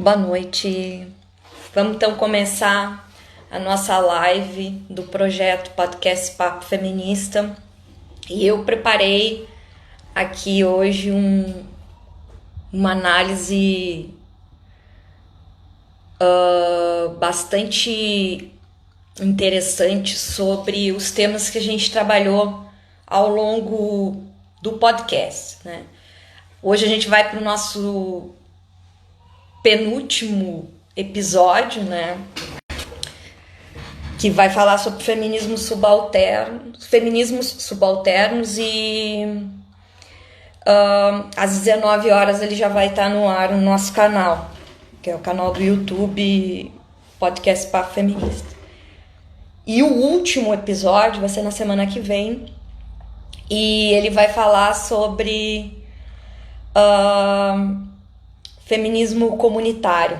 Boa noite. Vamos então começar a nossa live do projeto Podcast Papo Feminista. E eu preparei aqui hoje uma análise bastante interessante sobre os temas que a gente trabalhou ao longo do podcast, né? Hoje a gente vai para o nosso penúltimo episódio, né? Que vai falar sobre feminismos subalternos e às 19 horas ele já vai estar no ar no nosso canal, que é o canal do YouTube Podcast Papo Feminista. E o último episódio vai ser na semana que vem e ele vai falar sobre feminismo comunitário,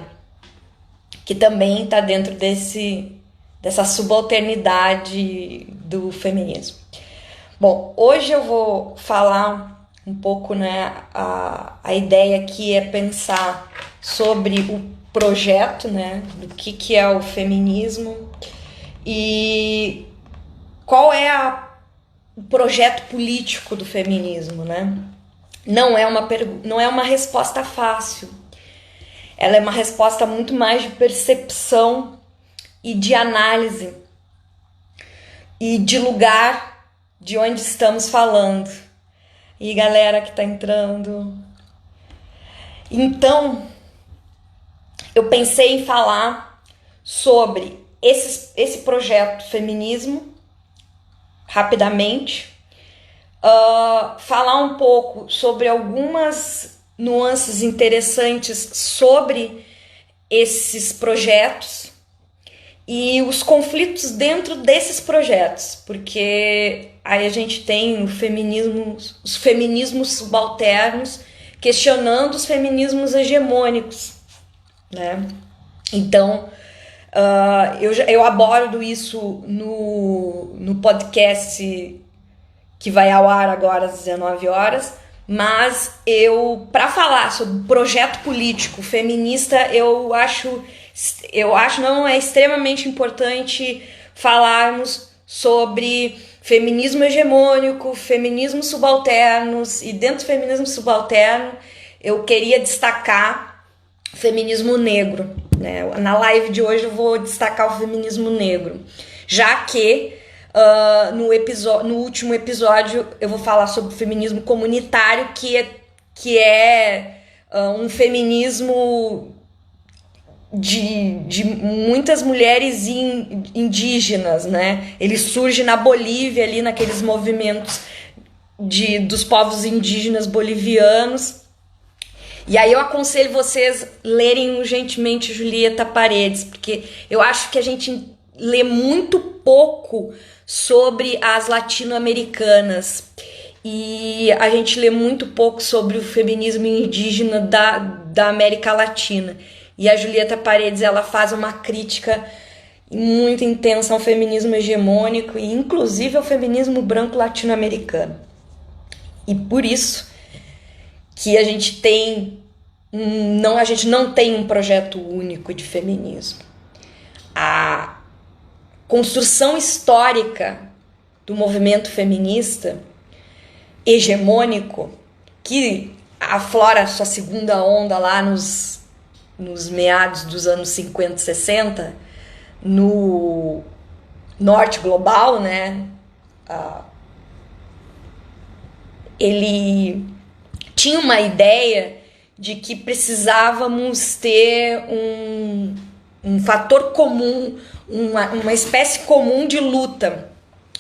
que também está dentro dessa subalternidade do feminismo. Bom, hoje eu vou falar um pouco, né, a ideia aqui é pensar sobre o projeto, né, do que é o feminismo e qual é o projeto político do feminismo, né? Não é uma resposta fácil. Ela é uma resposta muito mais de percepção e de análise e de lugar de onde estamos falando. E galera que tá entrando. Então, eu pensei em falar sobre esse projeto feminismo rapidamente. Falar um pouco sobre algumas nuances interessantes sobre esses projetos e os conflitos dentro desses projetos, porque aí a gente tem os feminismos subalternos questionando os feminismos hegemônicos, né? Então, eu abordo isso no podcast que vai ao ar agora às 19 horas, mas para falar sobre projeto político feminista, eu acho não é extremamente importante falarmos sobre feminismo hegemônico, feminismo subalternos, e dentro do feminismo subalterno eu queria destacar o feminismo negro, né? Na live de hoje eu vou destacar o feminismo negro, já que no último episódio eu vou falar sobre o feminismo comunitário, que é um feminismo de muitas mulheres indígenas, né? Ele surge na Bolívia, ali naqueles movimentos dos povos indígenas bolivianos. E aí eu aconselho vocês lerem urgentemente Julieta Paredes, porque eu acho que a gente lê muito pouco sobre as latino-americanas e a gente lê muito pouco sobre o feminismo indígena da América Latina. E a Julieta Paredes, ela faz uma crítica muito intensa ao feminismo hegemônico e inclusive ao feminismo branco latino-americano. E por isso que a gente não tem um projeto único de feminismo. A construção histórica do movimento feminista hegemônico, que aflora sua segunda onda lá nos meados dos anos 50 e 60, no norte global, né? Ele tinha uma ideia de que precisávamos ter um fator comum, uma espécie comum de luta.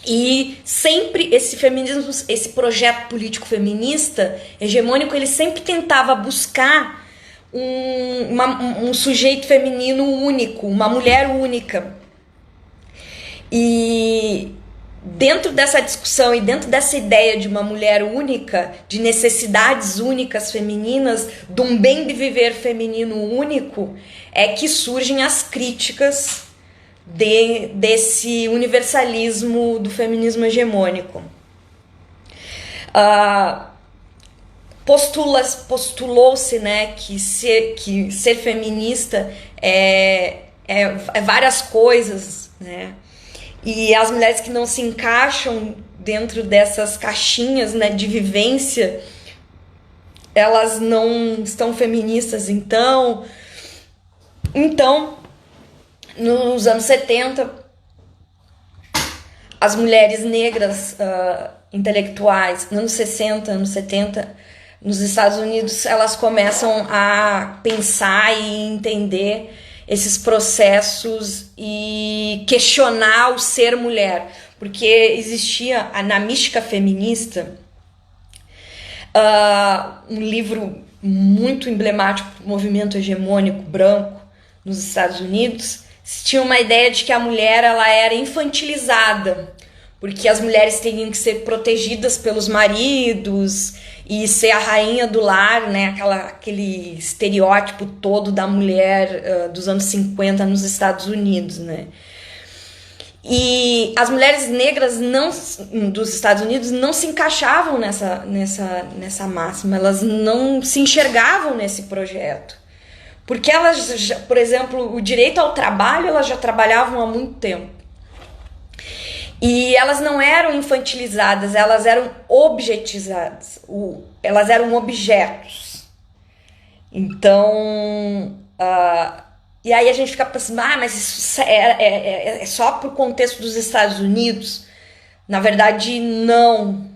E sempre esse feminismo, esse projeto político feminista hegemônico, ele sempre tentava buscar um sujeito feminino único, uma mulher única. E dentro dessa discussão e dentro dessa ideia de uma mulher única, de necessidades únicas femininas, de um bem de viver feminino único, é que surgem as críticas desse universalismo do feminismo hegemônico. postulou-se, né, que ser feminista é várias coisas, né? E as mulheres que não se encaixam dentro dessas caixinhas, né, de vivência, elas não estão feministas, então, nos anos 70, as mulheres negras intelectuais, nos anos 60, anos 70, nos Estados Unidos, elas começam a pensar e entender esses processos e questionar o ser mulher, porque existia na mística feminista um livro muito emblemático do movimento hegemônico branco nos Estados Unidos. Tinha uma ideia de que a mulher ela era infantilizada, porque as mulheres teriam que ser protegidas pelos maridos e ser a rainha do lar, né? Aquele estereótipo todo da mulher dos anos 50 nos Estados Unidos, né? E as mulheres negras dos Estados Unidos não se encaixavam nessa máxima, elas não se enxergavam nesse projeto. Porque elas, por exemplo, o direito ao trabalho, elas já trabalhavam há muito tempo. E elas não eram infantilizadas, elas eram objetizadas, elas eram objetos. Então, e aí a gente fica pensando, mas isso é só pro contexto dos Estados Unidos? Na verdade, não.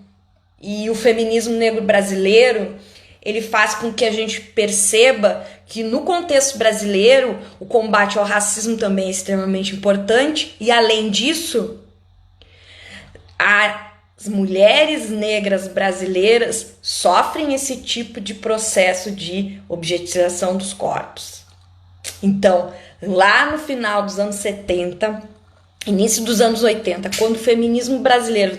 E o feminismo negro brasileiro, ele faz com que a gente perceba que no contexto brasileiro, o combate ao racismo também é extremamente importante, e além disso, as mulheres negras brasileiras sofrem esse tipo de processo de objetização dos corpos. Então, lá no final dos anos 70, início dos anos 80, quando o feminismo brasileiro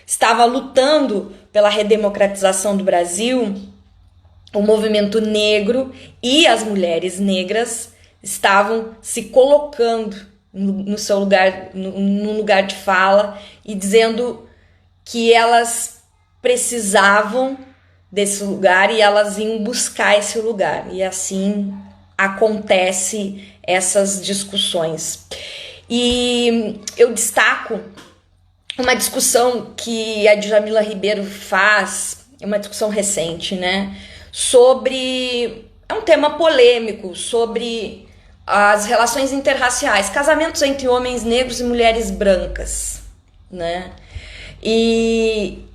estava lutando pela redemocratização do Brasil, o movimento negro e as mulheres negras estavam se colocando no seu lugar, no lugar de fala, e dizendo que elas precisavam desse lugar e elas iam buscar esse lugar. E assim acontece essas discussões. E eu destaco uma discussão que a Djamila Ribeiro faz, é uma discussão recente, né? É um tema polêmico, sobre as relações interraciais, casamentos entre homens negros e mulheres brancas, né? E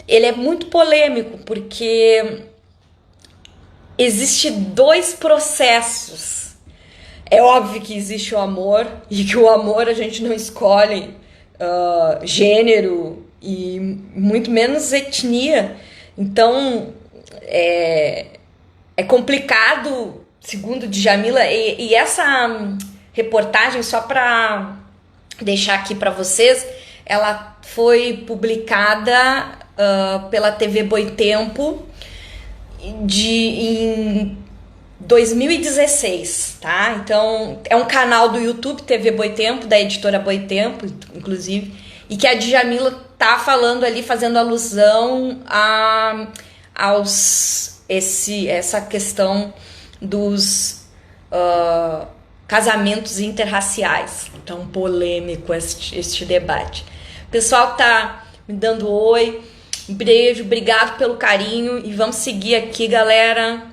ele é muito polêmico porque existe dois processos. É óbvio que existe o amor, e que o amor a gente não escolhe gênero e muito menos etnia. Então é complicado, segundo Djamila, e essa reportagem, só para deixar aqui para vocês, ela foi publicada pela TV Boitempo em 2016, tá? Então, é um canal do YouTube, TV Boitempo, da editora Boitempo, inclusive, e que a Djamila tá falando ali, fazendo alusão essa questão dos casamentos interraciais. Então, polêmico este debate. O pessoal tá me dando oi, um beijo, obrigado pelo carinho, e vamos seguir aqui, galera.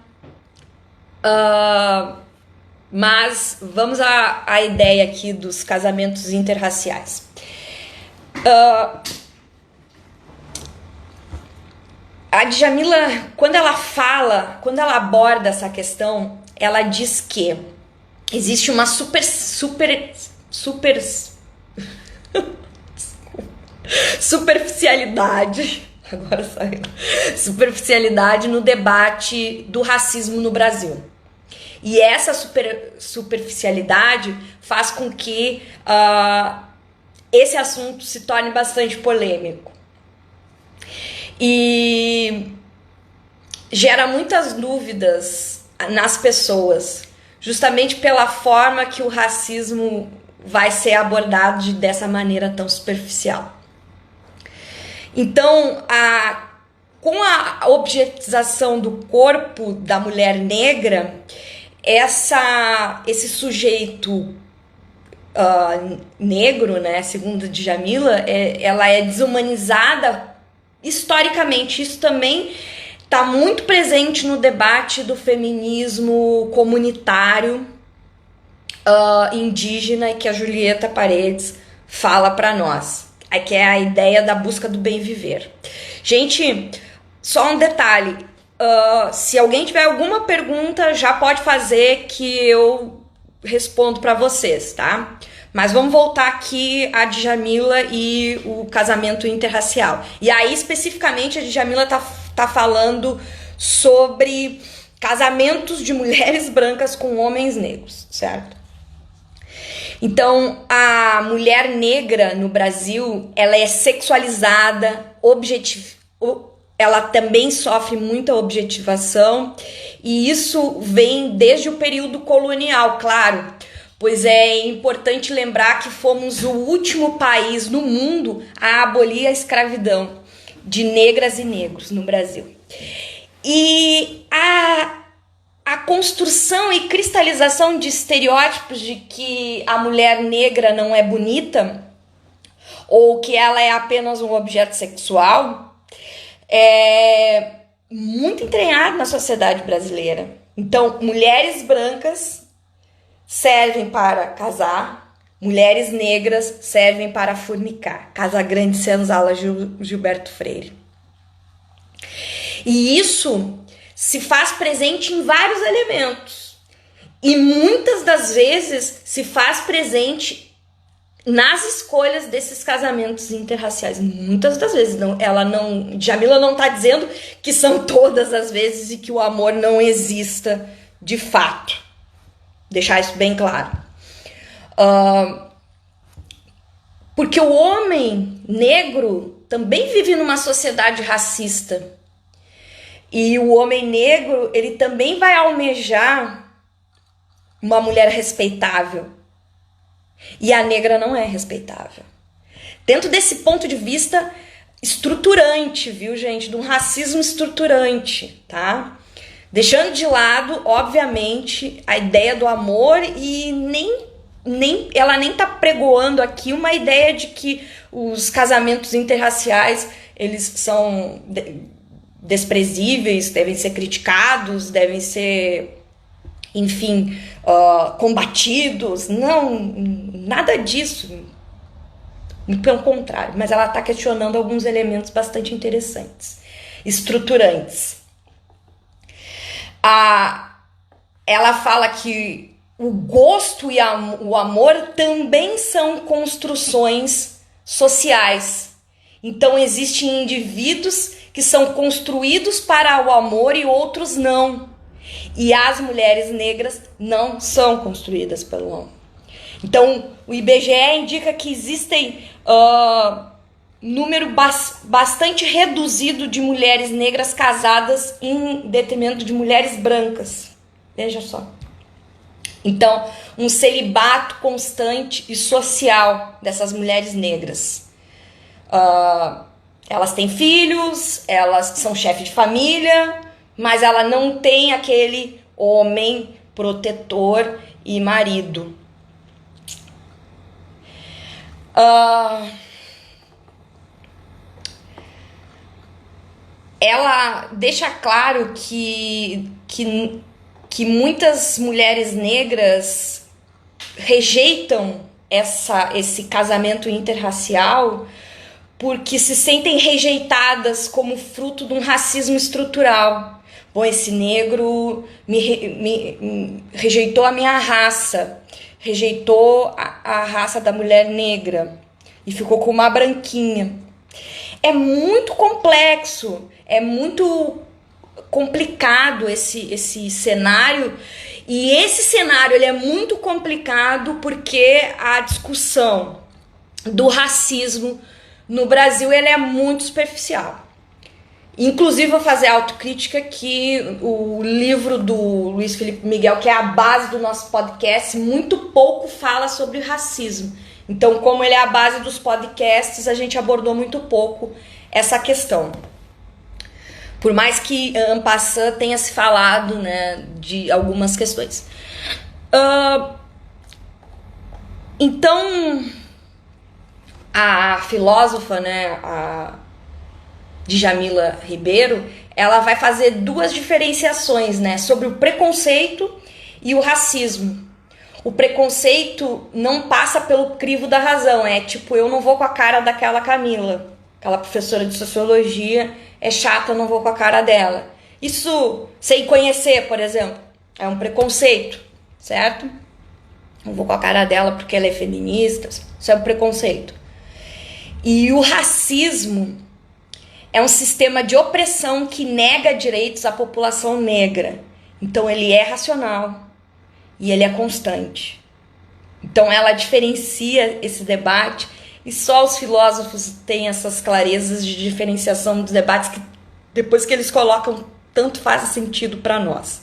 Mas vamos à ideia aqui dos casamentos interraciais. A Djamila, quando ela aborda essa questão, ela diz que existe uma superficialidade, agora saiu, superficialidade no debate do racismo no Brasil. E essa superficialidade faz com que esse assunto se torne bastante polêmico. E gera muitas dúvidas nas pessoas, justamente pela forma que o racismo vai ser abordado dessa maneira tão superficial. Então, com a objetização do corpo da mulher negra, esse sujeito negro, né, segundo Djamila, ela é desumanizada historicamente. Isso também está muito presente no debate do feminismo comunitário indígena, que a Julieta Paredes fala para nós, que é a ideia da busca do bem viver. Gente, só um detalhe, se alguém tiver alguma pergunta, já pode fazer que eu respondo para vocês, tá? Mas vamos voltar aqui a Djamila e o casamento interracial. E aí, especificamente, a Djamila tá falando sobre casamentos de mulheres brancas com homens negros, certo? Então, a mulher negra no Brasil, ela é sexualizada, ela também sofre muita objetivação, e isso vem desde o período colonial, claro, pois é importante lembrar que fomos o último país no mundo a abolir a escravidão de negras e negros no Brasil. E a construção e cristalização de estereótipos de que a mulher negra não é bonita ou que ela é apenas um objeto sexual é muito entranhado na sociedade brasileira. Então, mulheres brancas servem para casar, mulheres negras servem para fornicar. Casa Grande, Senzala, Gilberto Freire. E isso se faz presente em vários elementos. E muitas das vezes se faz presente nas escolhas desses casamentos interraciais. Muitas das vezes. Djamila não está dizendo que são todas as vezes e que o amor não exista de fato. Deixar isso bem claro. Porque o homem negro também vive numa sociedade racista. E o homem negro, ele também vai almejar uma mulher respeitável. E a negra não é respeitável. Dentro desse ponto de vista estruturante, viu, gente? De um racismo estruturante, tá? Deixando de lado, obviamente, a ideia do amor, e ela nem tá pregoando aqui uma ideia de que os casamentos interraciais, eles são desprezíveis, devem ser criticados, devem ser, enfim, combatidos. Não, nada disso. Pelo contrário, mas ela está questionando alguns elementos bastante interessantes, estruturantes. Ela fala que o gosto e o amor também são construções sociais. Então, existem indivíduos que são construídos para o amor e outros não. E as mulheres negras não são construídas pelo amor. Então, o IBGE indica que existem número bastante reduzido de mulheres negras casadas em detrimento de mulheres brancas. Veja só. Então, um celibato constante e social dessas mulheres negras. Elas têm filhos, elas são chefes de família, mas ela não tem aquele homem protetor e marido. Ela deixa claro que muitas mulheres negras rejeitam esse casamento interracial porque se sentem rejeitadas como fruto de um racismo estrutural. Bom, esse negro me rejeitou a minha raça, rejeitou a raça da mulher negra e ficou com uma branquinha. É muito complexo, é muito complicado esse cenário, e esse cenário ele é muito complicado porque a discussão do racismo no Brasil ele é muito superficial. Inclusive, vou fazer autocrítica que o livro do Luiz Felipe Miguel, que é a base do nosso podcast, muito pouco fala sobre racismo. Então, como ele é a base dos podcasts, a gente abordou muito pouco essa questão. Por mais que en passant tenha se falado, né, de algumas questões. Então, a filósofa, né, a Djamila Ribeiro, ela vai fazer duas diferenciações, né, sobre o preconceito e o racismo. O preconceito não passa pelo crivo da razão, é tipo, eu não vou com a cara daquela Camila, aquela professora de sociologia é chata, eu não vou com a cara dela. Isso, sem conhecer, por exemplo, é um preconceito, certo? Não vou com a cara dela porque ela é feminista, isso é um preconceito. E o racismo é um sistema de opressão que nega direitos à população negra. Então ele é racional e ele é constante. Então ela diferencia esse debate e só os filósofos têm essas clarezas de diferenciação dos debates que depois que eles colocam tanto faz sentido para nós.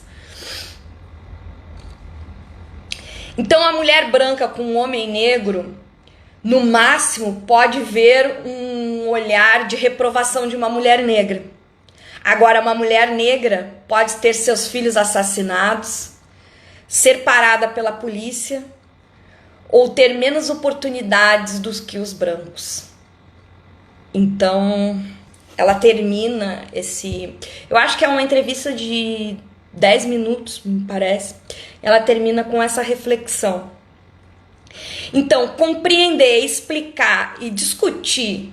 Então a mulher branca com um homem negro, no máximo, pode ver um olhar de reprovação de uma mulher negra. Agora, uma mulher negra pode ter seus filhos assassinados, ser parada pela polícia ou ter menos oportunidades do que os brancos. Então, ela termina esse... Eu acho que é uma entrevista de 10 minutos, me parece. Ela termina com essa reflexão. Então, compreender, explicar e discutir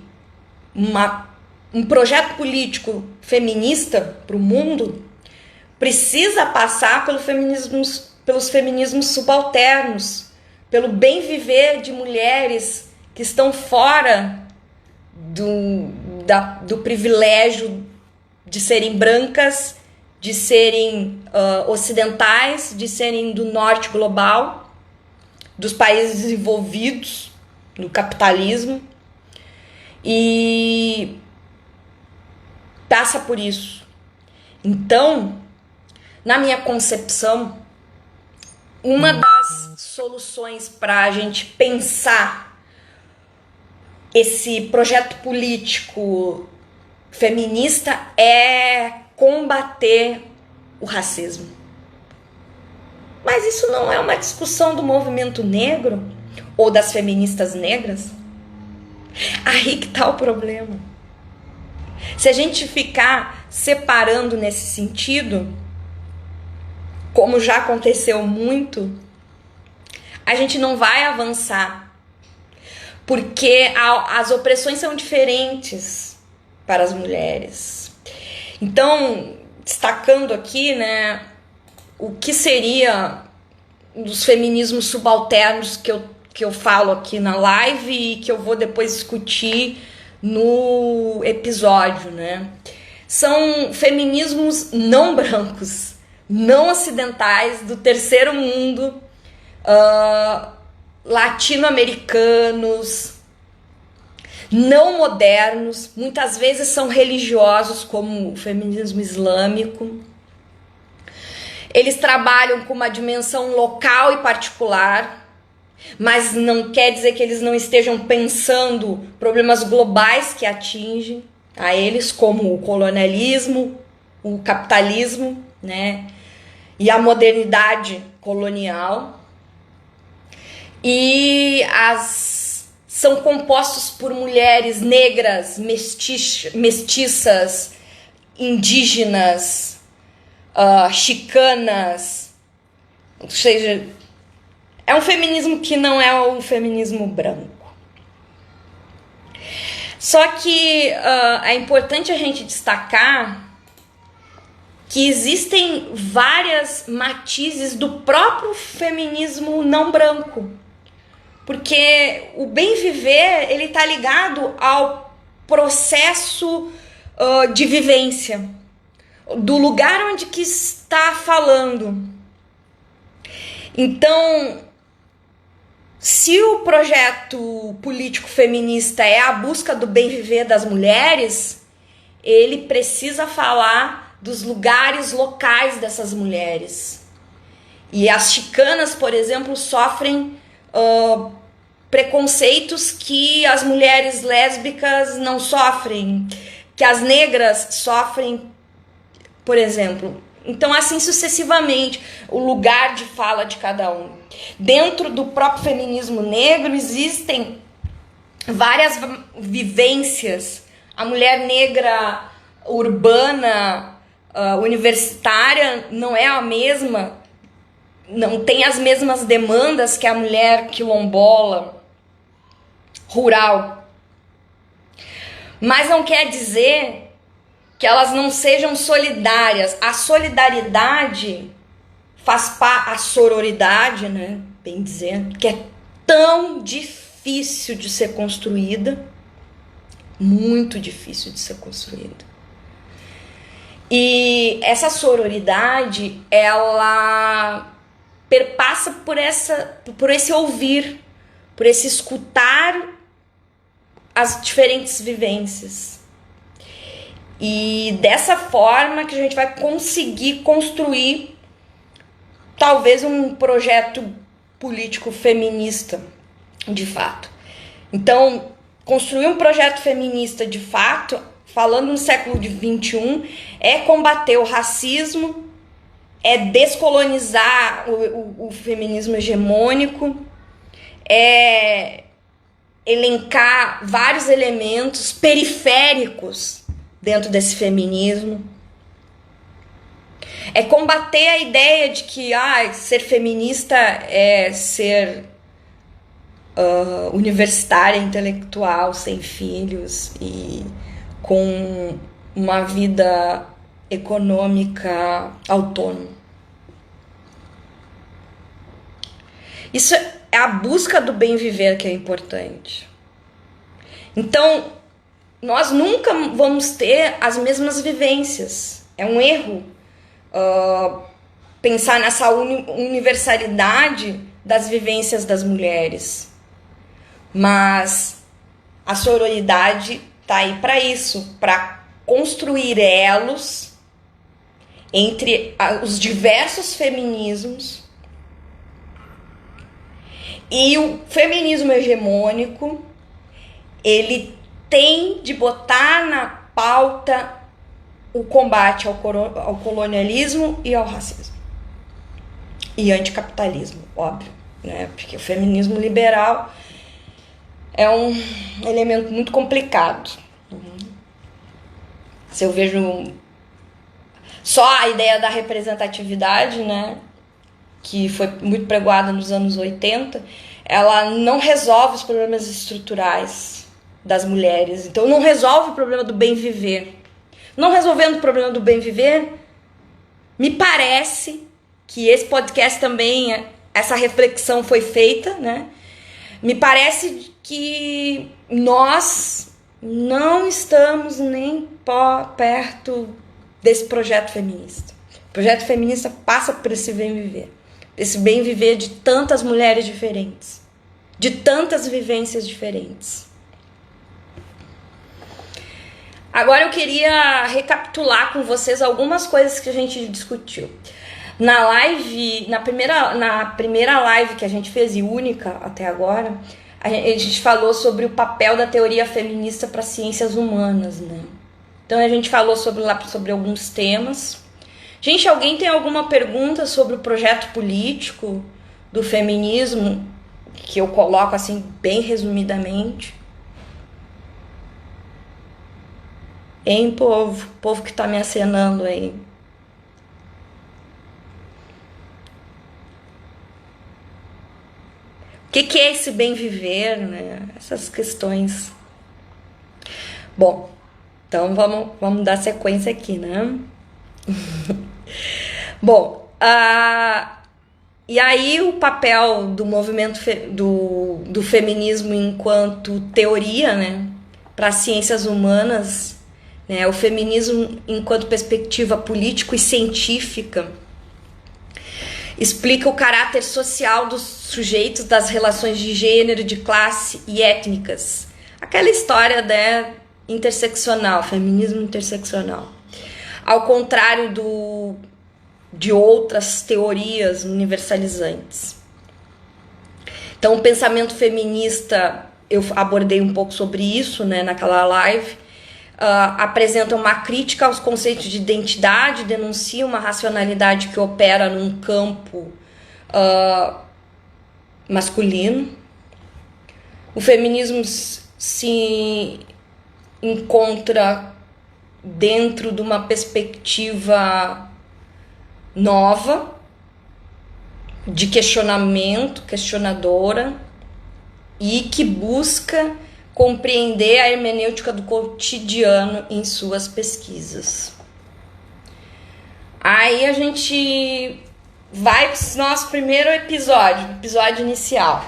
um projeto político feminista para o mundo precisa passar pelos feminismos subalternos, pelo bem viver de mulheres que estão fora do privilégio de serem brancas, de serem ocidentais, de serem do norte global, dos países desenvolvidos, do capitalismo, e passa por isso. Então, na minha concepção, uma das soluções para a gente pensar esse projeto político feminista é combater o racismo. Mas isso não é uma discussão do movimento negro ou das feministas negras? Aí que tá o problema. Se a gente ficar separando nesse sentido, como já aconteceu muito, a gente não vai avançar. Porque as opressões são diferentes para as mulheres. Então, destacando aqui, né, o que seria dos feminismos subalternos que eu falo aqui na live e que eu vou depois discutir no episódio, né? São feminismos não brancos, não ocidentais, do terceiro mundo, latino-americanos, não modernos, muitas vezes são religiosos, como o feminismo islâmico. Eles trabalham com uma dimensão local e particular, mas não quer dizer que eles não estejam pensando problemas globais que atingem a eles, como o colonialismo, o capitalismo, né, e a modernidade colonial. E são compostos por mulheres negras, mestiças, indígenas, chicanas, ou seja, é um feminismo que não é o feminismo branco. Só que é importante a gente destacar que existem várias matizes do próprio feminismo não branco, porque o bem viver ele está ligado ao processo de vivência do lugar onde que está falando. Então, se o projeto político feminista é a busca do bem viver das mulheres, ele precisa falar dos lugares locais dessas mulheres. E as chicanas, por exemplo, sofrem preconceitos que as mulheres lésbicas não sofrem, que as negras sofrem por exemplo. Então, assim sucessivamente, o lugar de fala de cada um. Dentro do próprio feminismo negro existem várias vivências. A mulher negra urbana, universitária, não é a mesma, não tem as mesmas demandas que a mulher quilombola, rural. Mas não quer dizer que elas não sejam solidárias. A solidariedade faz parte, a sororidade, né, bem dizendo, que é tão difícil de ser construída, muito difícil de ser construída. E essa sororidade, ela perpassa por esse ouvir, por esse escutar as diferentes vivências. E dessa forma que a gente vai conseguir construir talvez um projeto político feminista, de fato. Então, construir um projeto feminista de fato, falando no século XXI, é combater o racismo, é descolonizar o feminismo hegemônico, é elencar vários elementos periféricos dentro desse feminismo. É combater a ideia de que ser feminista é ser universitária, intelectual, sem filhos e com uma vida econômica autônoma. Isso é a busca do bem viver que é importante. Então, nós nunca vamos ter as mesmas vivências. É um erro pensar nessa universalidade das vivências das mulheres. Mas a sororidade está aí para isso, para construir elos entre os diversos feminismos. E o feminismo hegemônico, ele tem de botar na pauta o combate ao colonialismo e ao racismo. E anticapitalismo, óbvio, né? Porque o feminismo liberal é um elemento muito complicado. Se eu vejo só a ideia da representatividade, né, que foi muito pregoada nos anos 80, ela não resolve os problemas estruturais das mulheres. Então, não resolve o problema do bem viver. Não resolvendo o problema do bem viver, me parece que esse podcast também, essa reflexão foi feita, né? Me parece que nós não estamos nem perto desse projeto feminista. O projeto feminista passa por esse bem viver. Esse bem viver de tantas mulheres diferentes, de tantas vivências diferentes. Agora eu queria recapitular com vocês algumas coisas que a gente discutiu. Na live, na primeira live que a gente fez, e única até agora, a gente falou sobre o papel da teoria feminista para as ciências humanas, né? Então a gente falou sobre alguns temas. Gente, alguém tem alguma pergunta sobre o projeto político do feminismo, que eu coloco assim bem resumidamente? Hein, povo? Povo que tá me acenando aí. O que é esse bem viver, né? Essas questões. Bom, então vamos dar sequência aqui, né? Bom, e aí o papel do movimento do feminismo enquanto teoria, né, para as ciências humanas, né, o feminismo enquanto perspectiva político e científica explica o caráter social dos sujeitos, das relações de gênero, de classe e étnicas. Aquela história, né, interseccional, feminismo interseccional. Ao contrário de outras teorias universalizantes. Então, o pensamento feminista, eu abordei um pouco sobre isso, né, naquela live, apresentam uma crítica aos conceitos de identidade, denunciam uma racionalidade que opera num campo masculino. O feminismo se encontra dentro de uma perspectiva nova, de questionamento, questionadora, e que busca compreender a hermenêutica do cotidiano em suas pesquisas. Aí a gente vai para o nosso primeiro episódio inicial.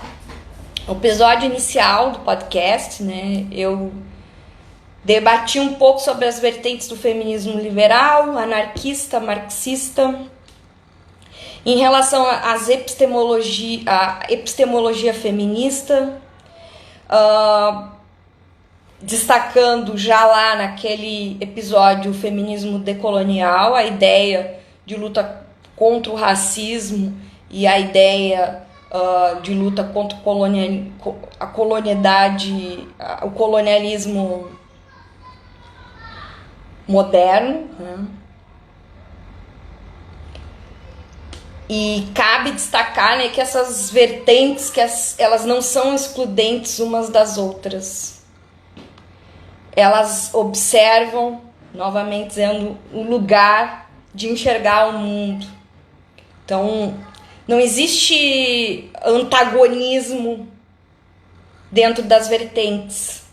O episódio inicial do podcast, né, eu debati um pouco sobre as vertentes do feminismo liberal, anarquista, marxista, em relação à epistemologia feminista, destacando já lá naquele episódio o feminismo decolonial, a ideia de luta contra o racismo e a ideia de luta contra o colonialismo moderno, né? E cabe destacar, né, que essas vertentes, elas não são excludentes umas das outras. Elas observam, novamente dizendo, o lugar de enxergar o mundo. Então, não existe antagonismo dentro das vertentes,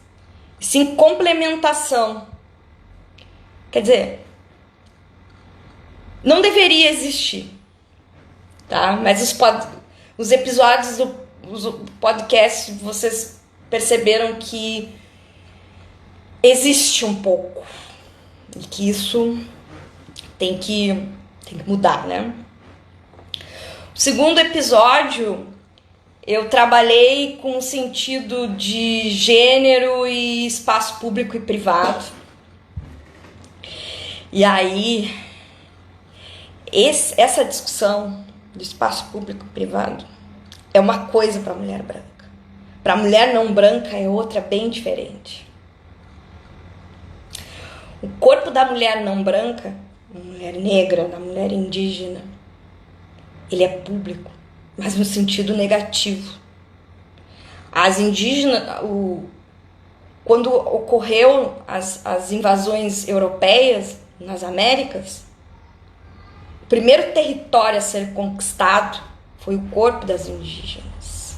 sim complementação. Quer dizer, não deveria existir. Tá? Mas os episódios do podcast, vocês perceberam que existe um pouco e que isso tem que mudar, né? O segundo episódio eu trabalhei com o sentido de gênero e espaço público e privado. E aí essa discussão do espaço público e privado é uma coisa para a mulher branca. Para a mulher não branca é outra bem diferente. O corpo da mulher não branca, da mulher negra, da mulher indígena, ele é público, mas no sentido negativo. As indígenas, quando ocorreu as invasões europeias nas Américas, o primeiro território a ser conquistado foi o corpo das indígenas.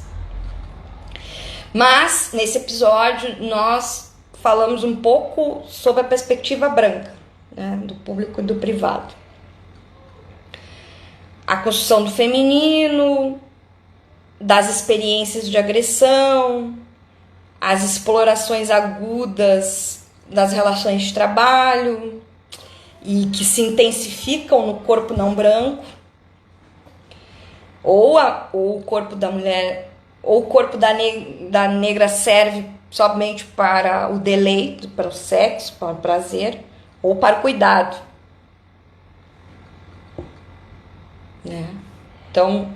Mas, nesse episódio, nós falamos um pouco sobre a perspectiva branca, né, do público e do privado. A construção do feminino, das experiências de agressão, as explorações agudas das relações de trabalho, e que se intensificam no corpo não branco, ou o corpo da mulher, ou o corpo da negra serve somente para o deleite, para o sexo, para o prazer, ou para o cuidado, né? Então,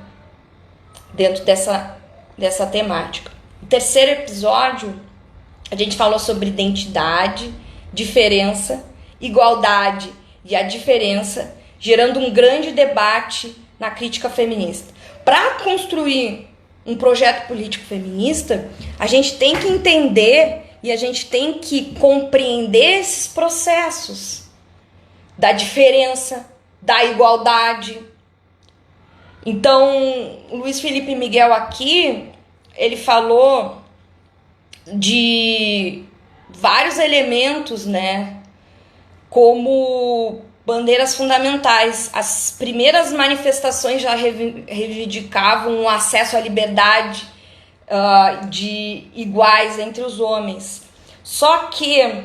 dentro dessa temática. No terceiro episódio, a gente falou sobre identidade, diferença, igualdade e a diferença, gerando um grande debate na crítica feminista. Para construir um projeto político feminista, a gente tem que entender e a gente tem que compreender esses processos da diferença, da igualdade. Então, Luiz Felipe Miguel aqui, ele falou de vários elementos, né, como bandeiras fundamentais. As primeiras manifestações já reivindicavam o acesso à liberdade de iguais entre os homens. Só que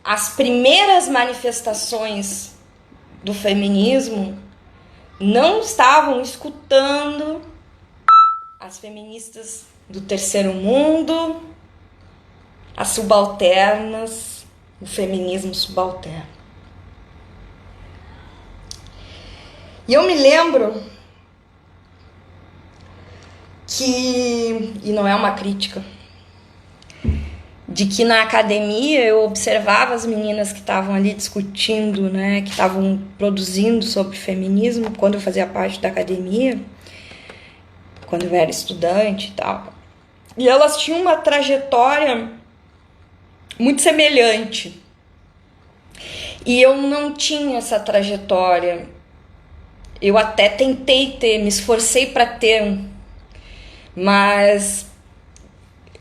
as primeiras manifestações do feminismo não estavam escutando as feministas do terceiro mundo, as subalternas, o feminismo subalterno. E eu me lembro que, e não é uma crítica, de que na academia eu observava as meninas que estavam ali discutindo, né, que estavam produzindo sobre feminismo, quando eu fazia parte da academia, quando eu era estudante e tal. E elas tinham uma trajetória muito semelhante. E eu não tinha essa trajetória. Eu até tentei ter, me esforcei para ter, mas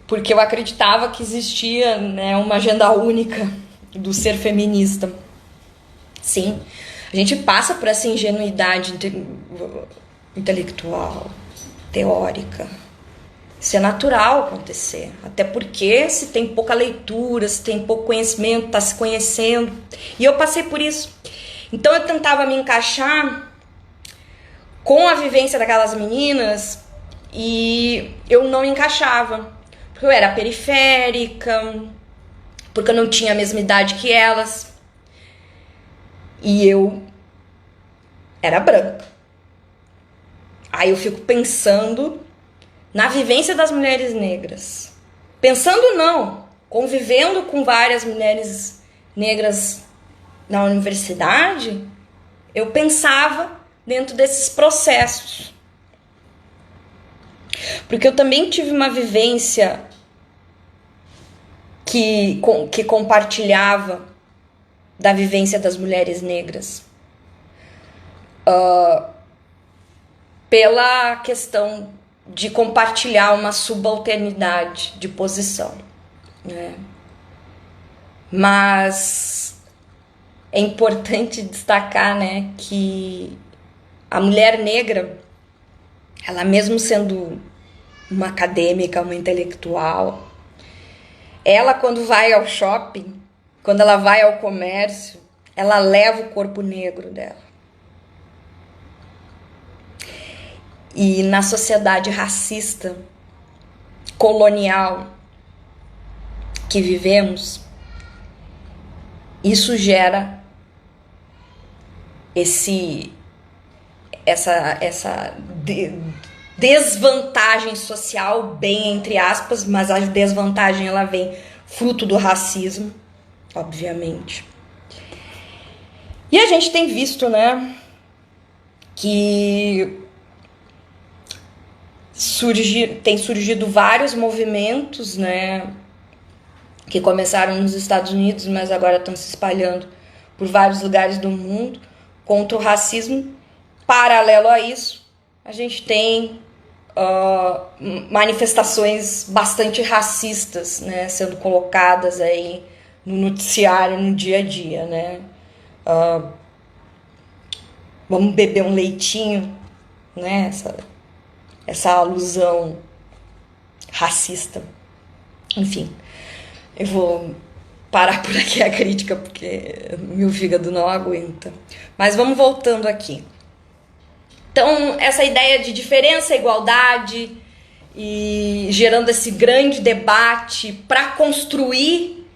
porque eu acreditava que existia, né, uma agenda única do ser feminista. Sim, a gente passa por essa ingenuidade intelectual, teórica. Isso é natural acontecer, até porque se tem pouca leitura, se tem pouco conhecimento, está se conhecendo. E eu passei por isso. Então eu tentava me encaixar com a vivência daquelas meninas e eu não me encaixava. Porque eu era periférica, porque eu não tinha a mesma idade que elas. E eu era branca. Aí eu fico pensando na vivência das mulheres negras. Pensando não, convivendo com várias mulheres negras na universidade, eu pensava dentro desses processos. Porque eu também tive uma vivência que compartilhava da vivência das mulheres negras. Pela questão de compartilhar uma subalternidade de posição, né? Mas é importante destacar, né, que a mulher negra, ela mesmo sendo uma acadêmica, uma intelectual, ela quando vai ao shopping, quando ela vai ao comércio, ela leva o corpo negro dela. E na sociedade racista, colonial que vivemos, isso gera essa desvantagem social, bem entre aspas, mas a desvantagem ela vem fruto do racismo, obviamente. E a gente tem visto, né, que tem surgido vários movimentos, né, que começaram nos Estados Unidos, mas agora estão se espalhando por vários lugares do mundo contra o racismo. Paralelo a isso, a gente tem manifestações bastante racistas, né, sendo colocadas aí no noticiário no dia a dia, né? Vamos beber um leitinho, né? Essa alusão racista. Enfim, eu vou parar por aqui a crítica porque meu fígado não aguenta. Mas vamos voltando aqui. Então, essa ideia de diferença, igualdade e gerando esse grande debate para construir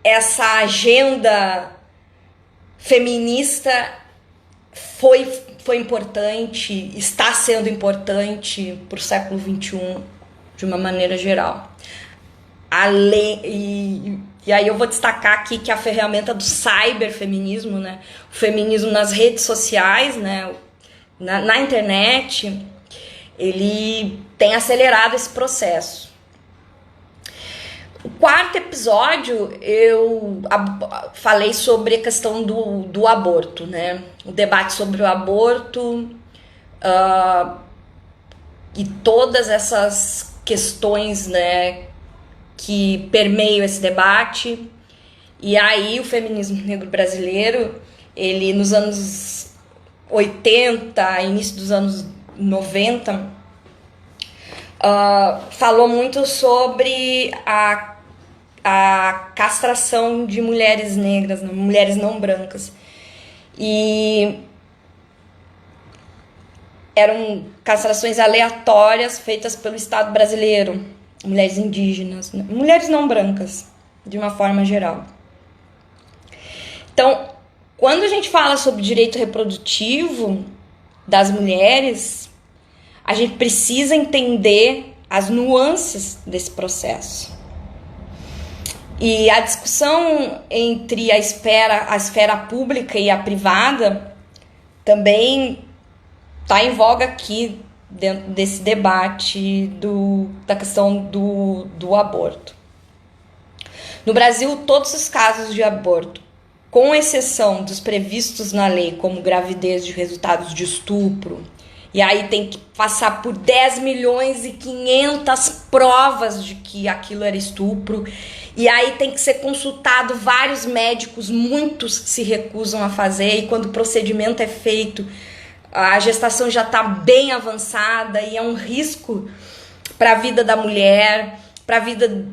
essa agenda feminista foi importante, está sendo importante para o século XXI de uma maneira geral. E aí eu vou destacar aqui que a ferramenta do cyberfeminismo, né, o feminismo nas redes sociais, né, na internet, ele tem acelerado esse processo. O quarto episódio eu falei sobre a questão do aborto, né? O debate sobre o aborto e todas essas questões, né, que permeiam esse debate. E aí o feminismo negro brasileiro, ele nos anos 80, início dos anos 90, falou muito sobre a castração de mulheres negras, mulheres não brancas. E eram castrações aleatórias feitas pelo Estado brasileiro, mulheres indígenas, mulheres não brancas, de uma forma geral. Então, quando a gente fala sobre direito reprodutivo das mulheres, a gente precisa entender as nuances desse processo. E a discussão entre a esfera pública e a privada também está em voga aqui dentro desse debate da questão do aborto. No Brasil, todos os casos de aborto, com exceção dos previstos na lei, como gravidez de resultados de estupro, e aí tem que passar por 10.500.000 provas de que aquilo era estupro, e aí tem que ser consultado vários médicos, muitos se recusam a fazer, e quando o procedimento é feito, a gestação já está bem avançada, e é um risco para a vida da mulher, para a vida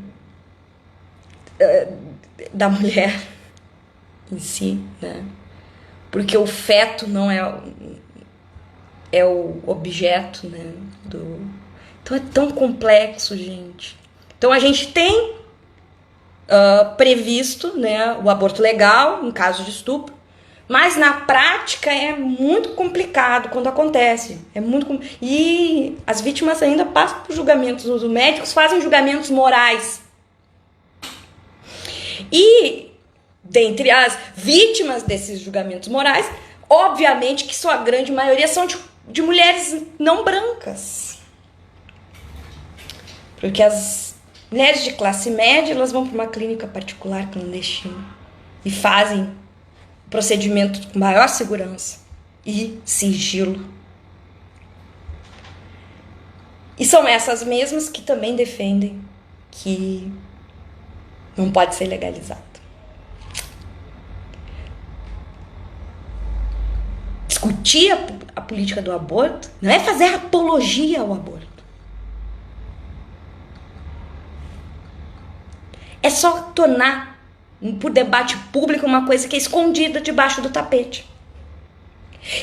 da mulher em si, né? Porque o feto não é o objeto, né? Então é tão complexo, gente. Então a gente tem previsto, né, o aborto legal em caso de estupro, mas na prática é muito complicado quando acontece. E as vítimas ainda passam por julgamentos, os médicos fazem julgamentos morais. E dentre as vítimas desses julgamentos morais, obviamente que sua grande maioria são de mulheres não brancas. Porque as mulheres de classe média, elas vão para uma clínica particular clandestina e fazem o procedimento com maior segurança e sigilo. E são essas mesmas que também defendem que não pode ser legalizado. Discutir a política do aborto não é fazer apologia ao aborto. É só tornar por debate público uma coisa que é escondida debaixo do tapete.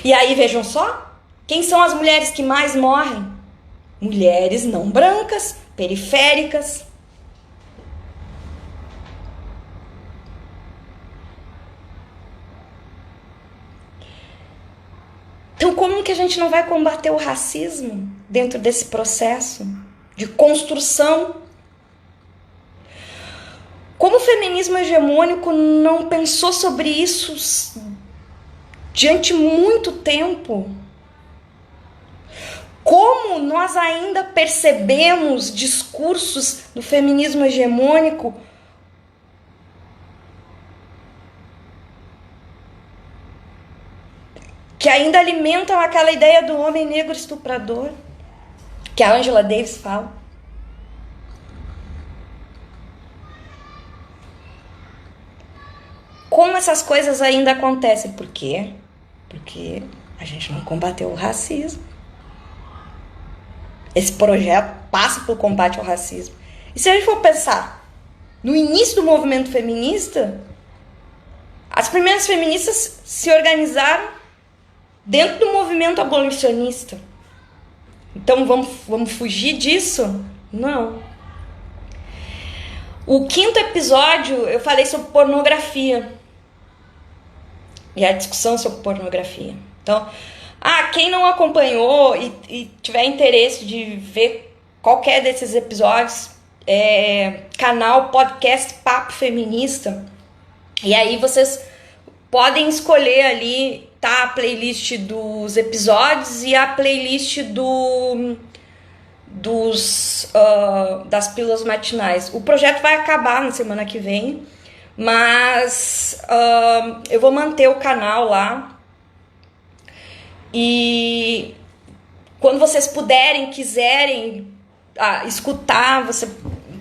E aí vejam só, quem são as mulheres que mais morrem? Mulheres não brancas, periféricas. Então, como que a gente não vai combater o racismo dentro desse processo de construção? Como o feminismo hegemônico não pensou sobre isso durante muito tempo? Como nós ainda percebemos discursos do feminismo hegemônico que ainda alimentam aquela ideia do homem negro estuprador, que a Angela Davis fala. Como essas coisas ainda acontecem? Por quê? Porque a gente não combateu o racismo. Esse projeto passa pelo combate ao racismo. E se a gente for pensar no início do movimento feminista, as primeiras feministas se organizaram dentro do movimento abolicionista. Então vamos fugir disso? Não. O 5º episódio eu falei sobre pornografia. E a discussão sobre pornografia. Então, quem não acompanhou e tiver interesse de ver qualquer desses episódios, canal podcast Papo Feminista. E aí vocês podem escolher ali, tá, a playlist dos episódios e a playlist das pílulas matinais. O projeto vai acabar na semana que vem, mas eu vou manter o canal lá. E quando vocês puderem, quiserem escutar,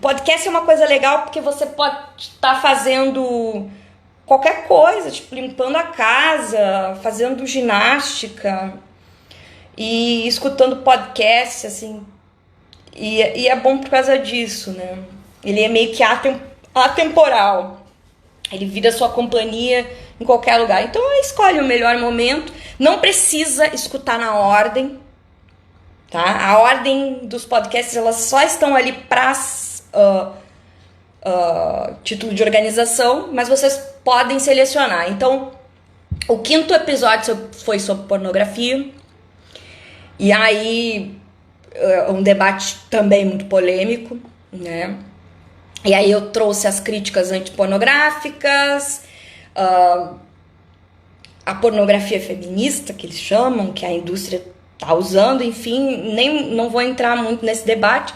podcast é uma coisa legal porque você pode estar fazendo qualquer coisa, tipo limpando a casa, fazendo ginástica e escutando podcast, assim. E é bom por causa disso, né? Ele é meio que atemporal. Ele vira sua companhia em qualquer lugar. Então escolhe o melhor momento. Não precisa escutar na ordem, tá? A ordem dos podcasts, elas só estão ali para título de organização, mas vocês podem selecionar. Então, o 5º episódio foi sobre pornografia. E aí, um debate também muito polêmico, né? E aí eu trouxe as críticas antipornográficas, a pornografia feminista, que eles chamam, que a indústria está usando, enfim, não vou entrar muito nesse debate,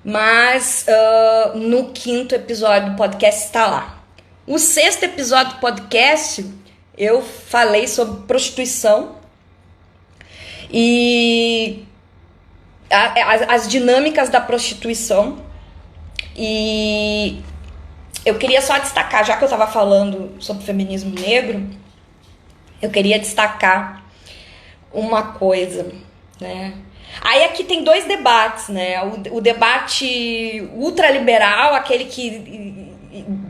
mas no 5º episódio do podcast está lá. O 6º episódio do podcast, eu falei sobre prostituição e as dinâmicas da prostituição. E eu queria só destacar, já que eu estava falando sobre feminismo negro, eu queria destacar uma coisa, né? Aí aqui tem 2 debates, né? O debate ultraliberal, aquele que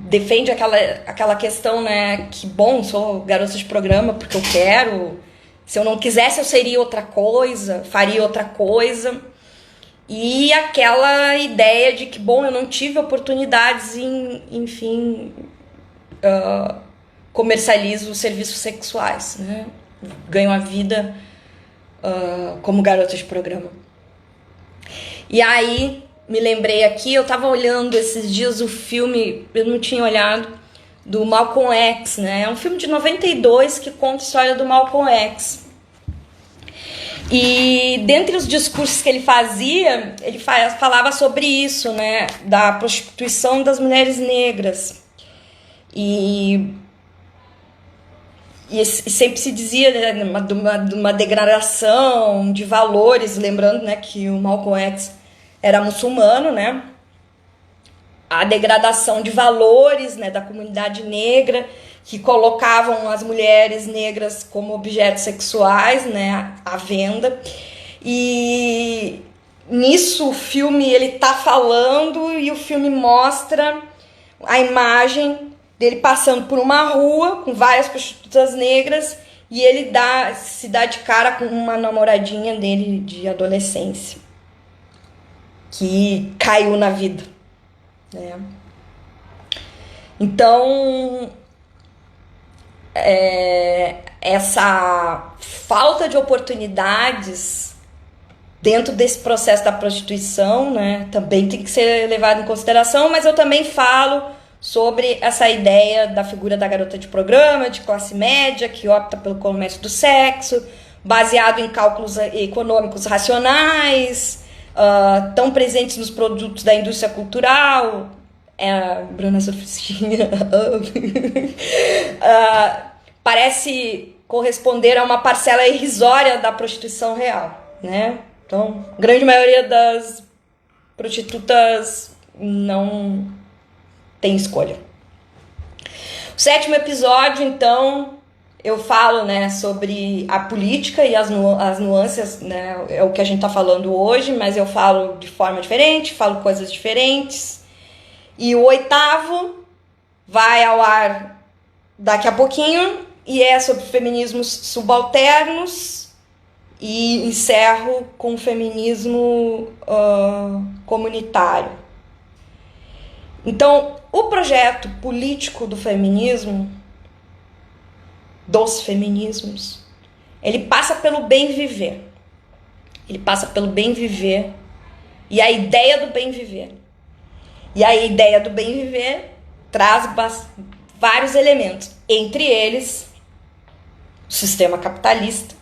defende aquela questão, né? Que bom, sou garota de programa porque eu quero. Se eu não quisesse, eu seria outra coisa, faria outra coisa. E aquela ideia de que, bom, eu não tive oportunidades enfim, comercializo serviços sexuais, né? Ganho a vida como garota de programa. E aí, me lembrei aqui, eu tava olhando esses dias o filme, eu não tinha olhado, do Malcolm X, né? É um filme de 92 que conta a história do Malcolm X. E dentre os discursos que ele fazia, ele falava sobre isso, né? Da prostituição das mulheres negras. E sempre se dizia, né, de uma degradação de valores, lembrando, né, que o Malcolm X era muçulmano, né? A degradação de valores, né, da comunidade negra, que colocavam as mulheres negras como objetos sexuais, né, à venda. E nisso o filme ele tá falando e o filme mostra a imagem dele passando por uma rua com várias prostitutas negras e ele se dá de cara com uma namoradinha dele de adolescência que caiu na vida, né? Então, essa falta de oportunidades dentro desse processo da prostituição, né, também tem que ser levado em consideração, mas eu também falo sobre essa ideia da figura da garota de programa, de classe média, que opta pelo comércio do sexo, baseado em cálculos econômicos racionais, tão presentes nos produtos da indústria cultural. Bruna Surfistinha parece corresponder a uma parcela irrisória da prostituição real, né? Então, a grande maioria das prostitutas não tem escolha. O 7º episódio, então, eu falo, né, sobre a política e as nuances, né? É o que a gente tá falando hoje, mas eu falo de forma diferente, falo coisas diferentes. E o 8º vai ao ar daqui a pouquinho e é sobre feminismos subalternos e encerro com o feminismo comunitário. Então, o projeto político do feminismo, dos feminismos, ele passa pelo bem viver. Ele passa pelo bem viver e a ideia do bem viver. E a ideia do bem viver traz vários elementos, entre eles o sistema capitalista,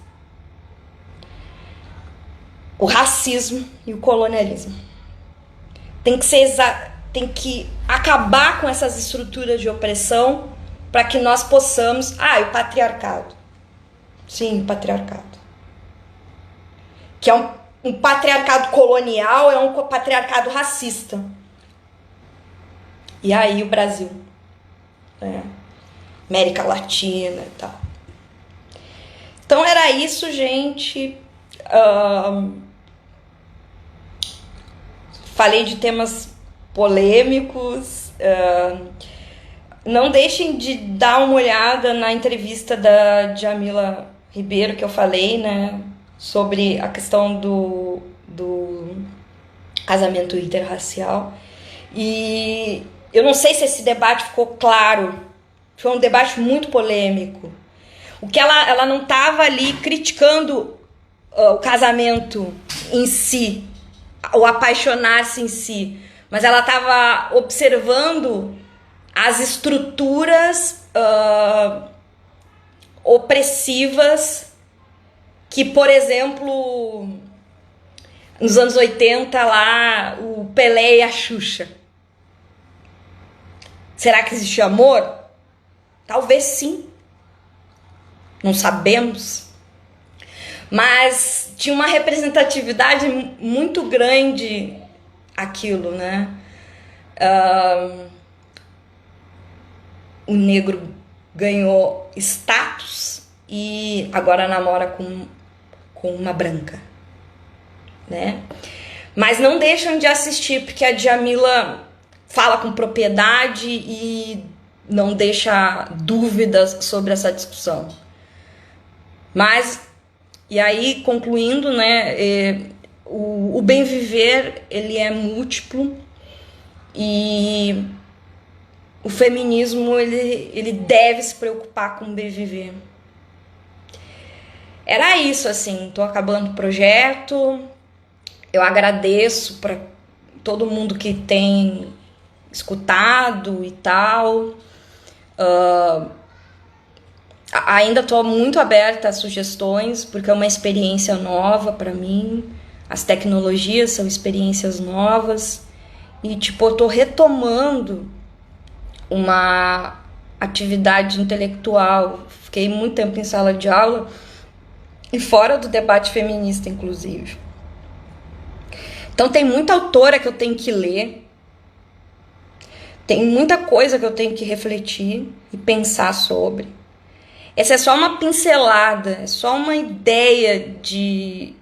o racismo e o colonialismo. Tem que acabar com essas estruturas de opressão para que nós possamos... o patriarcado. Sim, o patriarcado. Que é um patriarcado colonial, é um patriarcado racista. E aí o Brasil, né? América Latina e tal. Então era isso, gente. Falei de temas polêmicos. Não deixem de dar uma olhada na entrevista da Djamila Ribeiro que eu falei, né? Sobre a questão do casamento interracial. E eu não sei se esse debate ficou claro. Foi um debate muito polêmico. O que ela não estava ali criticando o casamento em si, o apaixonar-se em si, mas ela estava observando as estruturas opressivas que, por exemplo, nos anos 80, lá, o Pelé e a Xuxa. Será que existe amor? Talvez sim. Não sabemos. Mas tinha uma representatividade muito grande aquilo, né? O negro ganhou status e agora namora com uma branca, né? Mas não deixam de assistir, porque a Djamila fala com propriedade e não deixa dúvidas sobre essa discussão. Mas, e aí, concluindo, né, o bem viver, ele é múltiplo e o feminismo, ele deve se preocupar com o bem viver. Era isso, assim, tô acabando o projeto, eu agradeço para todo mundo que tem escutado e tal. Ainda estou muito aberta a sugestões, porque é uma experiência nova para mim. As tecnologias são experiências novas. E, tipo, eu tô retomando uma atividade intelectual. Fiquei muito tempo em sala de aula e fora do debate feminista, inclusive. Então tem muita autora que eu tenho que ler. Tem muita coisa que eu tenho que refletir e pensar sobre. Essa é só uma pincelada, é só uma ideia de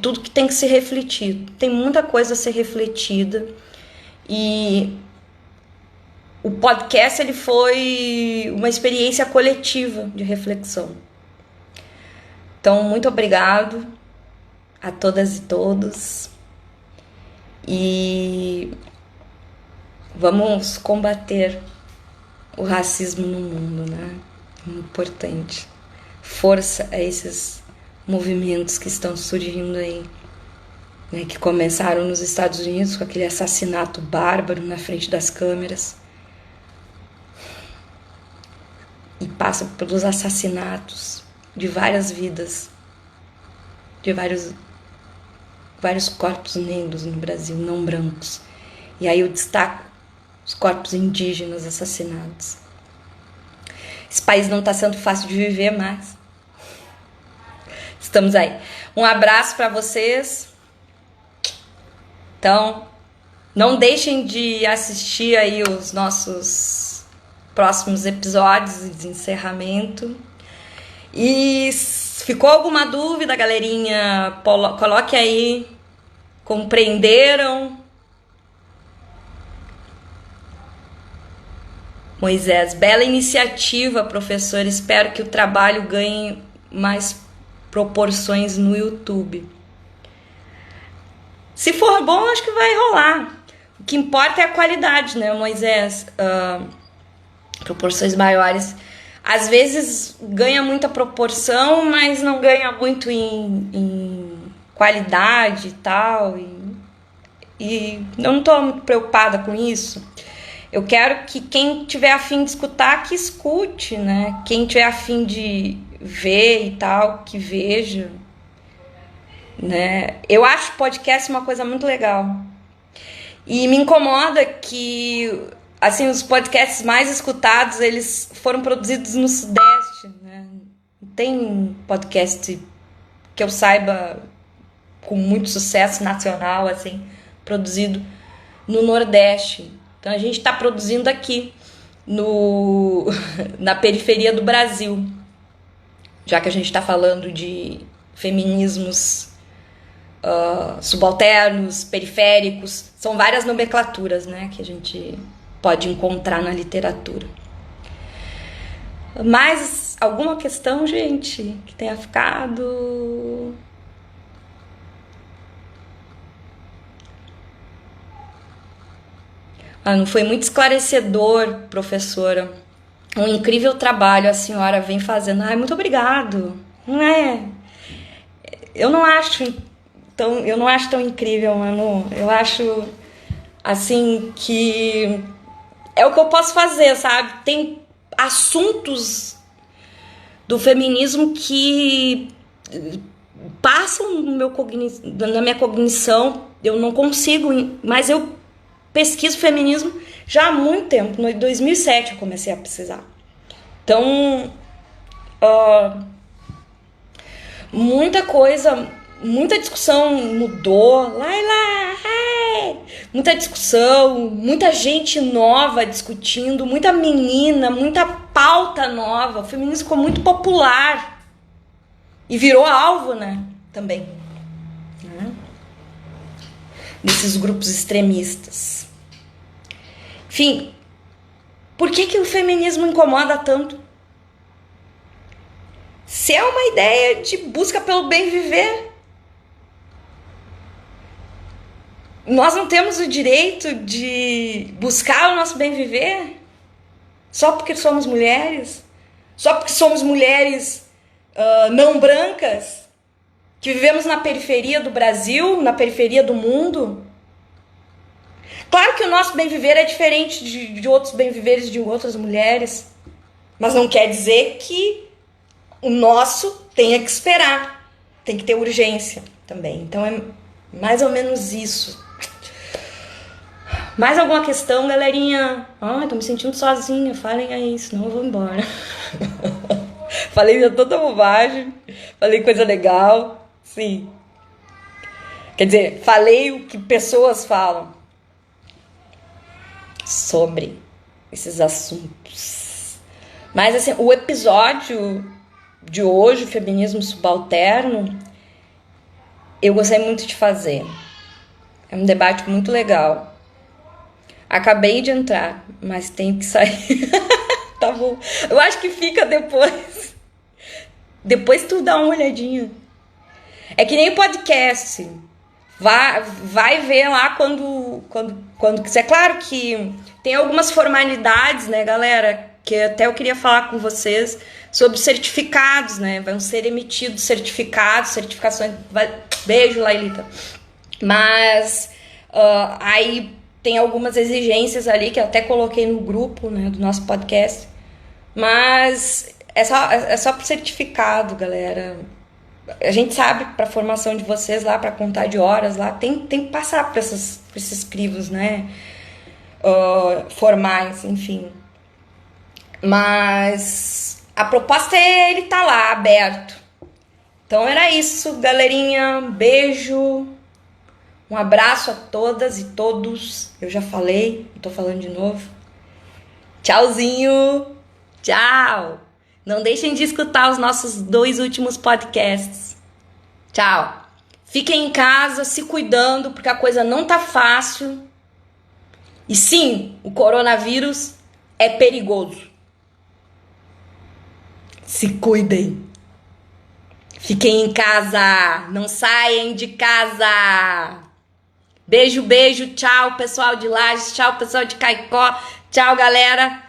tudo que tem que ser refletido. Tem muita coisa a ser refletida. E o podcast, ele foi uma experiência coletiva de reflexão. Então, muito obrigado a todas e todos. E vamos combater o racismo no mundo, né? Importante. Força a esses movimentos que estão surgindo aí, né, que começaram nos Estados Unidos com aquele assassinato bárbaro na frente das câmeras e passa pelos assassinatos de várias vidas, de vários corpos negros no Brasil, não brancos. E aí eu destaco os corpos indígenas assassinados. Esse país não está sendo fácil de viver, mas estamos aí. Um abraço para vocês. Então, não deixem de assistir aí os nossos próximos episódios de encerramento. E se ficou alguma dúvida, galerinha, coloque aí. Compreenderam? Moisés, bela iniciativa, professor. Espero que o trabalho ganhe mais proporções no YouTube. Se for bom, acho que vai rolar. O que importa é a qualidade, né, Moisés? Proporções maiores. Às vezes ganha muita proporção, mas não ganha muito em qualidade e tal. E eu não estou muito preocupada com isso. Eu quero que quem tiver a fim de escutar, que escute, né? Quem tiver a fim de ver e tal, que veja, né? Eu acho podcast uma coisa muito legal. E me incomoda que, assim, os podcasts mais escutados, eles foram produzidos no Sudeste, né? Não tem podcast que eu saiba com muito sucesso nacional, assim, produzido no Nordeste. Então a gente está produzindo aqui na periferia do Brasil, já que a gente está falando de feminismos subalternos, periféricos, são várias nomenclaturas, né, que a gente pode encontrar na literatura. Mais alguma questão, gente, que tenha ficado? Não foi muito esclarecedor, professora. Um incrível trabalho a senhora vem fazendo. Muito obrigado. Não é? Eu não acho tão incrível, Manu. Eu acho assim, que é o que eu posso fazer, sabe? Tem assuntos do feminismo que passam no na minha cognição, eu não consigo, mas eu pesquiso feminismo já há muito tempo. Em 2007 eu comecei a pesquisar. Então, muita coisa, muita discussão mudou. Muita discussão, muita gente nova discutindo, muita menina, muita pauta nova. O feminismo ficou muito popular e virou alvo, né? Também. Desses grupos extremistas. Enfim, por que o feminismo incomoda tanto? Se é uma ideia de busca pelo bem viver, nós não temos o direito de buscar o nosso bem viver só porque somos mulheres? Só porque somos mulheres não brancas? Que vivemos na periferia do Brasil, na periferia do mundo? Claro que o nosso bem viver é diferente de outros bem viveres de outras mulheres, mas não quer dizer que o nosso tenha que esperar, tem que ter urgência também. Então é mais ou menos isso. Mais alguma questão, galerinha? Tô me sentindo sozinha, falem aí, senão eu vou embora. Falei toda bobagem, falei coisa legal, sim. Quer dizer, falei o que pessoas falam sobre esses assuntos. Mas assim, o episódio de hoje, o feminismo subalterno, eu gostei muito de fazer. É um debate muito legal. Acabei de entrar, mas tenho que sair. Tá bom. Eu acho que fica depois. Depois tu dá uma olhadinha. É que nem podcast. Vai ver lá quando quiser. Claro que tem algumas formalidades, né, galera? Que até eu queria falar com vocês sobre certificados, né? Vão ser emitidos certificados, certificações. Beijo, Lailita. Mas aí tem algumas exigências ali que eu até coloquei no grupo, né, do nosso podcast. Mas é só pro certificado, galera. A gente sabe, para a formação de vocês lá, para contar de horas lá, tem que passar por esses crivos, né? Formais, enfim. Mas a proposta é ele tá lá, aberto. Então era isso, galerinha. Beijo. Um abraço a todas e todos. Eu já falei, tô falando de novo. Tchauzinho. Tchau. Não deixem de escutar os nossos 2 últimos podcasts. Tchau. Fiquem em casa, se cuidando, porque a coisa não tá fácil. E sim, o coronavírus é perigoso. Se cuidem. Fiquem em casa. Não saiam de casa. Beijo, beijo. Tchau, pessoal de Lages. Tchau, pessoal de Caicó. Tchau, galera.